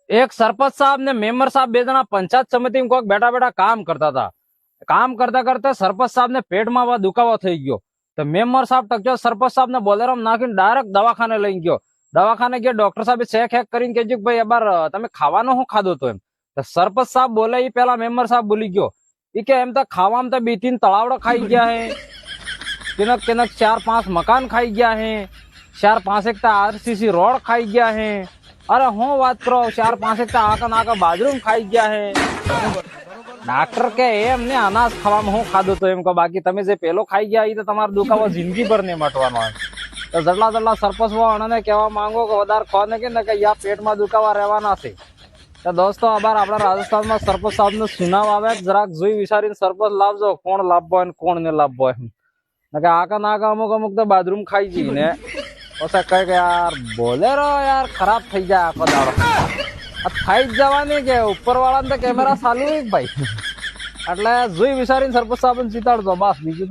એક સરપંચ સાહેબ ને મેમ્બર સાહેબ બે જણા પંચાયત સમિતિમાં કોઈક બેઠા બેઠા કામ કરતા હતા. કામ કરતા કરતા સરપંચ સાહેબ ને પેટમાં દુખાવો થઈ ગયો. તો મેમ્બર સાહેબ ટક્યો સરપંચ સાહેબ ને બોલેરામ નાખીને ડાયરેક્ટ દવાખાને લઈ ગયો. દવાખાને ગયો, ડોક્ટર સાહેબ ચેક હેક કરીને કહેજો કે ભાઈ એબાર તમે ખાવાનું શું ખાધું તો એમ. તો સરપંચ સાહેબ બોલે એ પેલા મેમ્બર સાહેબ બોલી ગયો એ કે એમ તો ખાવામાં તો 2-3 તળાવડા ખાઈ ગયા હે, કેનક કેનક 4-5 મકાન ખાઈ ગયા હે, 4-5 એક આરસીસી રોડ ખાઈ ગયા હે. અરે હું વાત કરો 4-5 એક આકા બાથરૂમ ખાઈ ગયા હે. ડાક્ટર કે એમ ને અનાજ ખાવામાં હું ખાધું તો એમ કહો, બાકી તમે જે પેલો ખાઈ ગયા એ તો તમારો દુખાવો જિંદગી ભર નહીં મટવાનો હોય. તો જેટલા સરપંચ અણને કહેવા માંગો કે વધારે ખોને કે યા પેટમાં દુખાવા રહેવાના છે. તો દોસ્તો આભાર, આપણા રાજસ્થાનમાં સરપંચ સાહેબ નો સુનાવ આવે જરાક જોઈ વિચારીને સરપંચ લાવજો, કોણ લાભવો હોય કોણ ને લાભવો એમ. આકા નાકા અમુક તો બાથરૂમ ખાઈ જઈ ને પછી કઈ કે યાર બોલેરો યાર ખરાબ થઈ જાય આખો દાડો. થઈ જ જવાની કે ઉપર વાળા ને તો કેમેરા ચાલુ ભાઈ. એટલે જોઈ વિચારીને સરપંચ સાહેબ ચિતાડજો બસ, બીજું